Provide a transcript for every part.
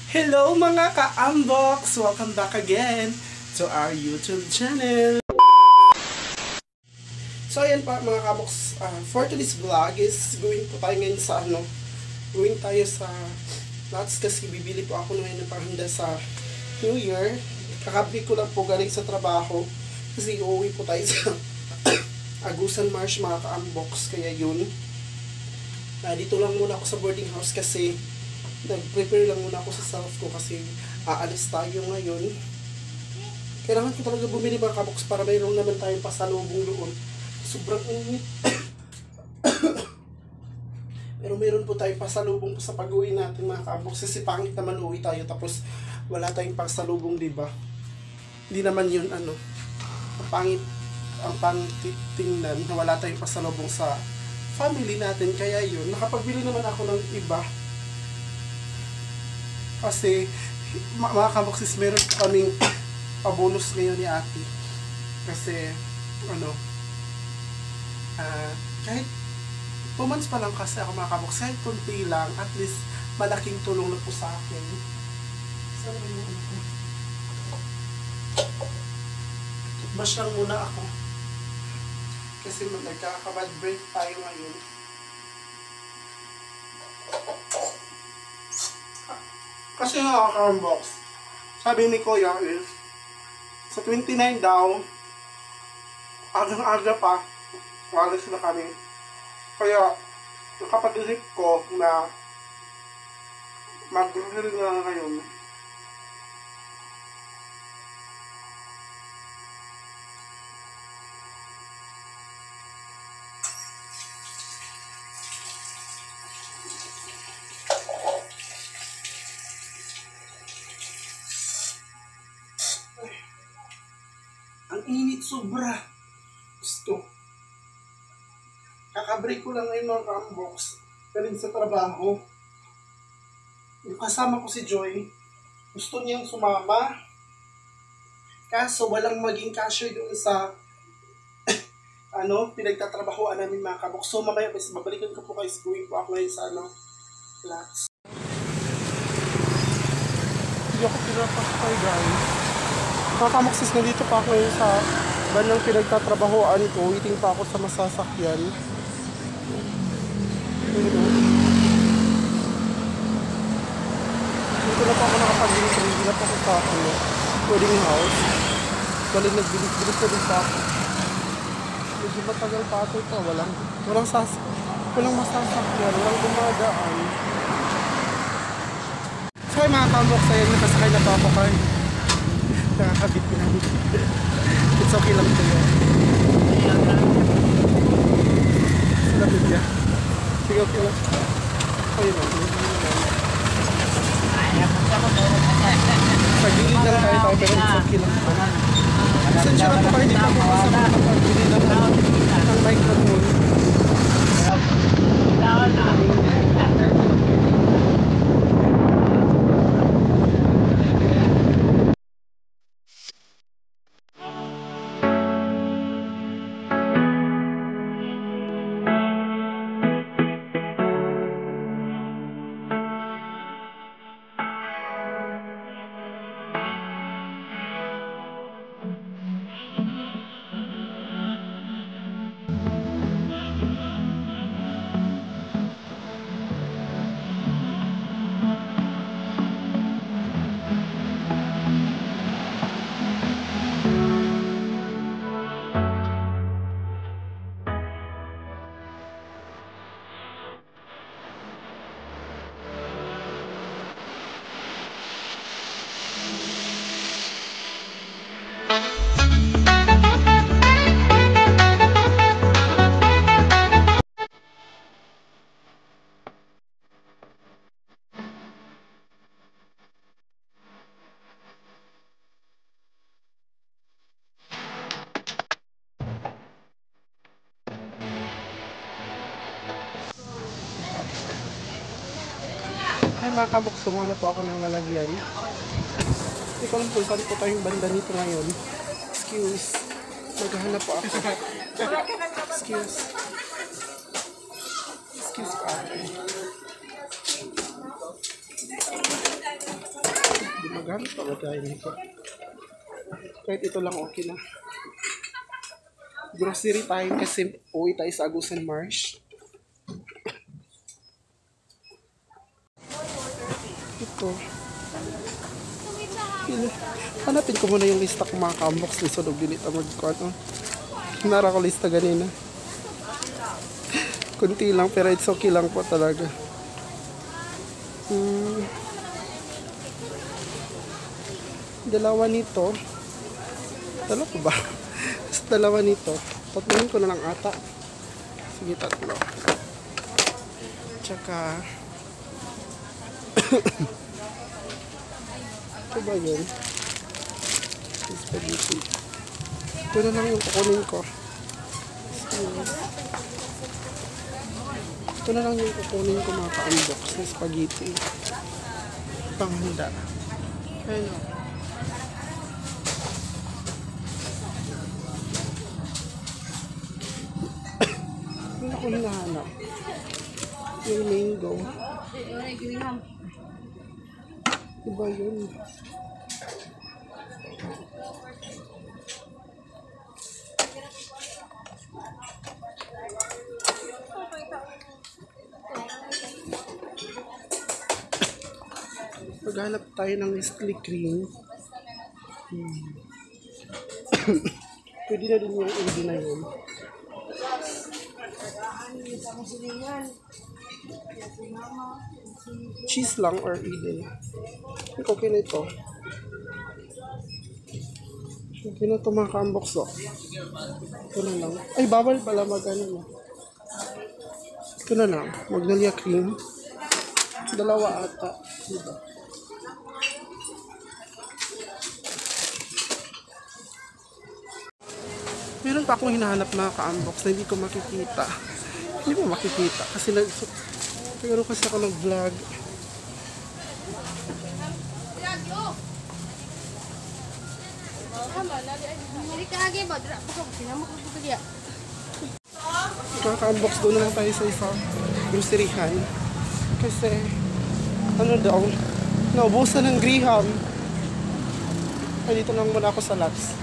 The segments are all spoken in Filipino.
Hello mga ka-unbox! Welcome back again to our YouTube channel. So ayan pa mga ka-unbox, for today's vlog is going po tayo ngayon sa going tayo sa nuts kasi bibili po ako ngayon ng panghanda sa New Year. Kakabili ko lang po galing sa trabaho kasi uuwi po tayo sa Agusan Marsh mga ka-unbox, kaya yun. Dito lang muna ako sa boarding house kasi nag-prepare lang muna ako sa self ko kasi aalis tayo ngayon. Kailangan ko talaga bumili mga ka-unbox para mayroon naman tayong pasalubong doon. Sobrang init. Pero mayroon po tayong pasalubong sa pag-uwi natin mga ka-unbox kasi pangit naman uwi tayo tapos wala tayong pasalubong, diba? Hindi naman yun ang pangit tingnan na wala tayong pasalubong sa family natin, kaya yun, nakapagbili naman ako ng iba kasi mga kaboksis, meron kaming pabonus ngayon ni ate kasi kahit 2 months pa lang kasi ako mga kaboksis, kahit kunti lang, at least malaking tulong na po sa akin. Saan ba yung bash lang muna ako kasi nagkakabad break tayo ngayon. Kasi nga ka-unbox, sabi ni Kuya is sa 29 daw, agang-aga pa, walis na kami. Kaya nakapag-isip ko na mag-grill na ngayon. Ang init sobra. Gusto. Kakabreak ko lang ngayon mga ka-unbox. Galing sa trabaho. Yung kasama ko si Joy, gusto niyang sumama. Kaso walang maging cashier doon sa pinagtatrabahoan namin mga ka-unbox. So mamaya babalikan ko po kayo. Going po ako ngayon sa flats. Hindi ako pinapakay guys. Mga ka-unbox, nandito pa ako ngayon sa bandang pinagtatrabahoan ko. Waiting pa ako sa masasakyan. Dito na pa ako nakapag-delivery. Hindi na pa ako sa wedding house. Galing nagbilis-bilis na din pa ako. Medyo matagal pa ito ito. Walang masasakyan. Walang dumadaan. So mga ka-unbox, ayan, nakasakay na pa ako kayo. Nakakabit ko na. It's okay lang ito yun. Salapit niya. Sige, okay lang. Ayun lang. Sa gilid lang tayo pero it's okay lang. Sensya na po kayo, hindi pa po sa pagbili ng microphone. Ay mga kabok, sumuna po ako ng lalagyan. Hindi ko alam kung saan po tayong banda nito ngayon. Excuse. Maghahanap po ako. Excuse. Excuse po ako. Gamit pa magkain nito. Kahit ito lang okay na. Grocery time kasi uwi tayo sa Agusan Marsh. Ito. Hanapin ko muna yung lista kung mga ka-unbox ni Sunog Dilit Amag-Con. Nara ko lista ganina. Kunti lang pero it's okay lang po talaga. Dalawa nito. Dalawa ko ba? Dalawa nito. Tatlongin ko na lang ata. Sige, tatlo. Tsaka ito ba yun? Spaghetti. Ito na lang yung kukunin ko. Ito na lang yung kukunin ko mga ka-unbox na spaghetti. Panghanda. Ayun o. Ano ako hinahanap? Yung mango. Diba yun? Maghanap tayo ng Nestle cream. Pwede na din yung hindi na yun. Cheese lang or Eden. Okay na ito. Okay na ito mga ka-unbox o. Ito na lang. Ay, bawal pala mag-ano na. Ito na lang. Magnolia cream. Dalawa ata. Diba? Meron pa akong hinahanap mga ka-unbox na hindi ko makikita. Hindi mo makikita kasi pero kasi ako nag-vlog. Kaka-unbox doon na lang tayo sa isang groceryhan. Kasi ano daw, naubusan ng Graham. Ay, dito lang muna ako sa Lots.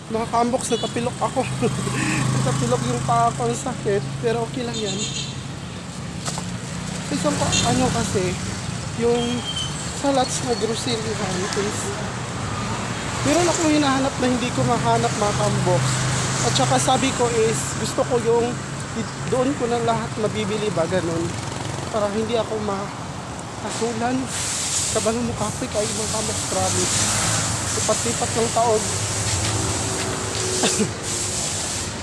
Mga ka-unbox, natapilok ako. Natapilok yung paa ko, ang sakit. Pero okay lang yan. Isang ano kasi, yung sa Lots na groceryhan is meron akong hinahanap na hindi ko mahanap mga ka-unbox. At saka sabi ko is, gusto ko yung doon ko na lahat mabibili ba, ganun. Para hindi ako makasulan. Kabalo mo kape kayo mga ka-unbox, promise. Lipat-lipat ng taon.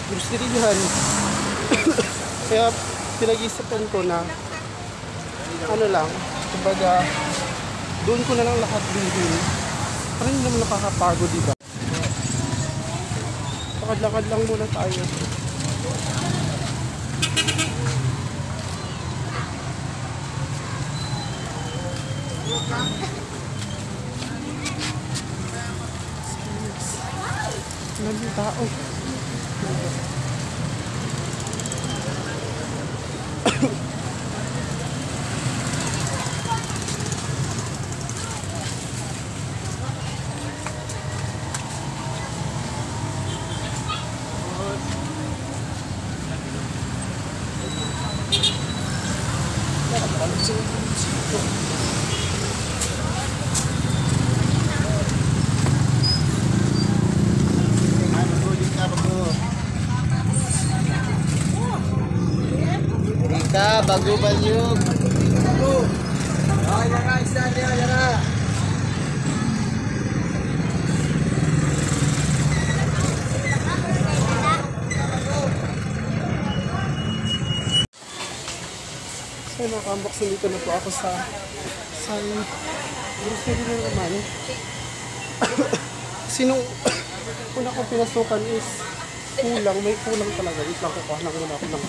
Groceryhan. Kaya pinag-isipan ko na ano lang, kumbaga doon ko na lang lahat bilhin. Parang hindi naman nakakapagod, diba? Lakad-lakad lang muna tayo. Maraming tao. Bago banyog. Okay na ka, isa niya, yan na. So mga ka-unbox, nandito na po ako sa grocery na naman. Sinong una kong pinasukan is kulang, may kulang talaga. Wait lang, kukuha lang muna ako ng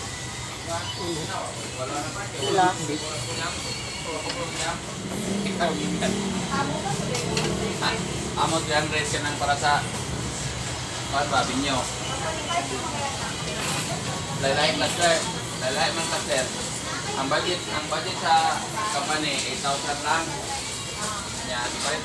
Amo 300 ka nang para sa babi nyo. Lalay man master. Ang budget sa company 8,000 lang. Yan, di pa rin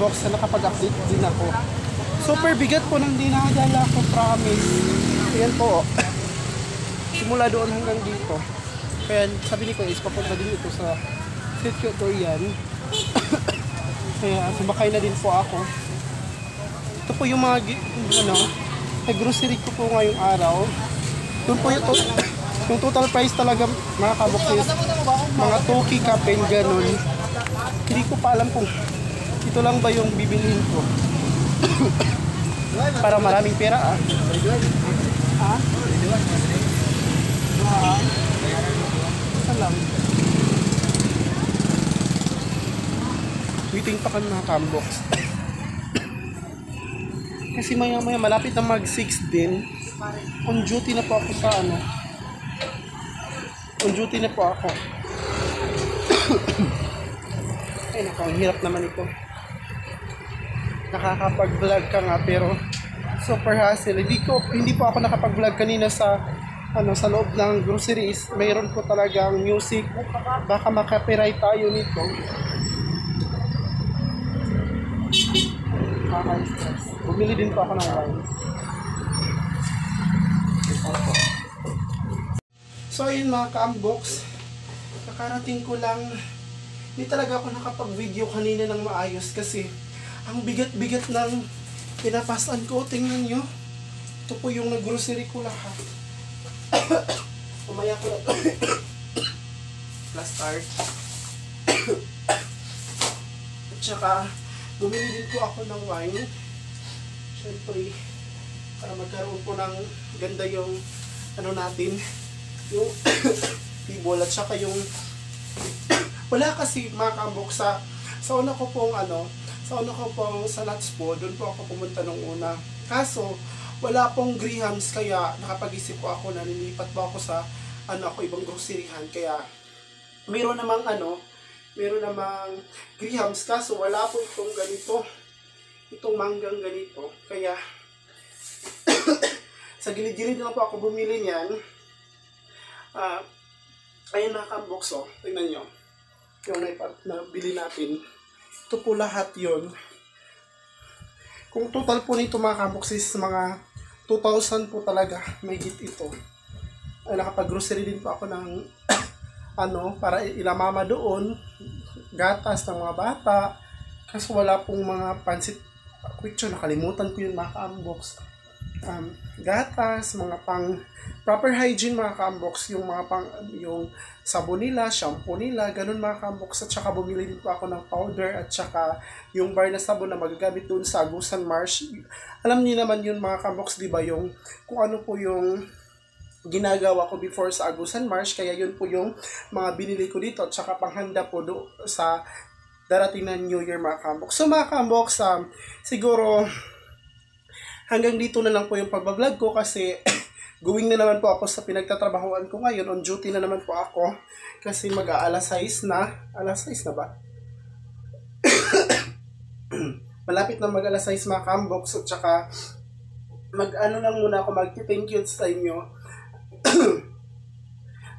ka-unbox na nakapag-update din ako. Super bigat po ng dinadala ko, promise. Ayan po. Simula doon hanggang dito. Kaya sabi ni Kuya is papunta din ito sa Sitio Dorian. Kaya sumakay na din po ako. Ito po yung mga grocery ko po ngayong araw. Doon po yung total price talaga mga kabox is mga 2K kapin, ganun. Hindi ko pa alam kung ito lang ba yung bibilhin ko. Para maraming pera Salam. Waiting pa kami mga kabox. Kasi maya malapit na mag 6 din. On duty na po ako sa On duty na po ako. Ay naku, ang hirap naman ito. Nakakapag-vlog ka nga pero super hassle. Hindi po ako nakapag-vlog kanina sa sa loob ng groceries. Mayroon po talagang music. Baka makapiright tayo nito. Nakaka-stress. Bumili din po ako ng wine. So ayun mga ka-unbox, nakarating ko lang. Hindi talaga ako nakapag-video kanina ng maayos kasi ang bigat-bigat ng pinapasan ko. Tingnan nyo, ito po yung nag-grocery ko lahat. Umaya ko lang plus start. At saka bumili din po ako ng wine. Siyempre para magkaroon po ng ganda yung natin, yung table. At saka yung wala kasi mga ka-unbox sa una ko pong sa Nuts po, doon po ako pumunta nung una. Kaso wala pong Grahams, kaya nakapag-isip po ako na nilipat po ako sa ibang groceryhan. Kaya meron namang Grahams, kaso wala po itong ganito, itong manggang ganito. Kaya sa gilid-gilid na po ako bumili niyan. Ayun mga ka-unbox, tingnan nyo yung nabili natin. Ito po lahat yon. Kung total po nito mga ka-unbox is mga 2,000 po talaga, may git ito. Ay nakapag-grocery din po ako ng para ilamama doon, gatas ng mga bata. Kasi wala pong mga pansit quick, nakalimutan ko yung mga ka-unbox. Gatas, mga pang proper hygiene mga ka-unbox, yung mga yung sabon nila, shampoo nila, ganun mga ka-unbox. At saka bumili din po ako ng powder at saka yung bar na sabon na magagamit doon sa Agusan Marsh. Alam niyo naman yun mga ka-unbox, di ba, yung kung ano po yung ginagawa ko before sa Agusan Marsh. Kaya yun po yung mga binili ko dito at saka panghanda po sa darating na New Year mga ka-unbox. So mga ka-unbox, siguro hanggang dito na lang po yung pagbablog ko kasi going na naman po ako sa pinagtatrabahoan ko ngayon. On duty na naman po ako kasi mag-alas 6 na. Alas 6 na ba? Malapit na mag-alas 6 mga ka-unbox. At saka lang muna ako, mag-thank you sa inyo.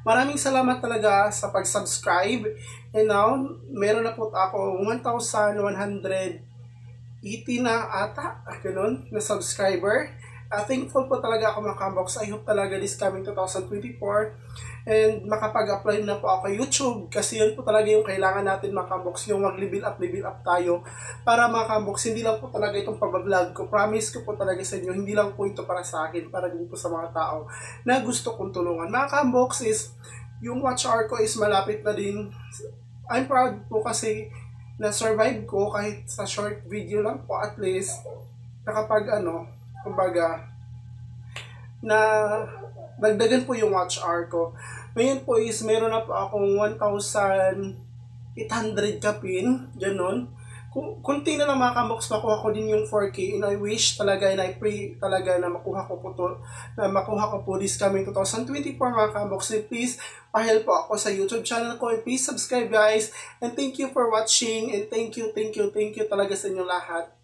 Maraming salamat talaga sa pag-subscribe. And now, meron na po ako 1,180 na ata, ganun, na subscriber. Thankful po talaga ako mga ka-unbox. I hope talaga this coming 2024 and makapag-apply na po ako YouTube kasi yun po talaga yung kailangan natin mga ka-unbox, yung mag-level up tayo para mga ka-unbox, hindi lang po talaga itong pag-vlog ko. Promise ko po talaga sa inyo, hindi lang po ito para sa akin, para din po sa mga tao na gusto kong tulungan. Mga ka-unbox is, yung watch hour ko is malapit na din. I'm proud po kasi na-survive ko kahit sa short video lang po, at least nakapag kumbaga na dagdagan po yung watch hour ko. Ngayon po is meron na po akong 1,800 kapin, ganun. Kunti na lang mga ka-unbox, makuha ko din yung 4K, and I wish talaga and I pray talaga na makuha ko po this coming 2024 mga ka-unbox. Please pa-help po ako sa YouTube channel ko, and please subscribe guys, and thank you for watching, and thank you talaga sa inyo lahat.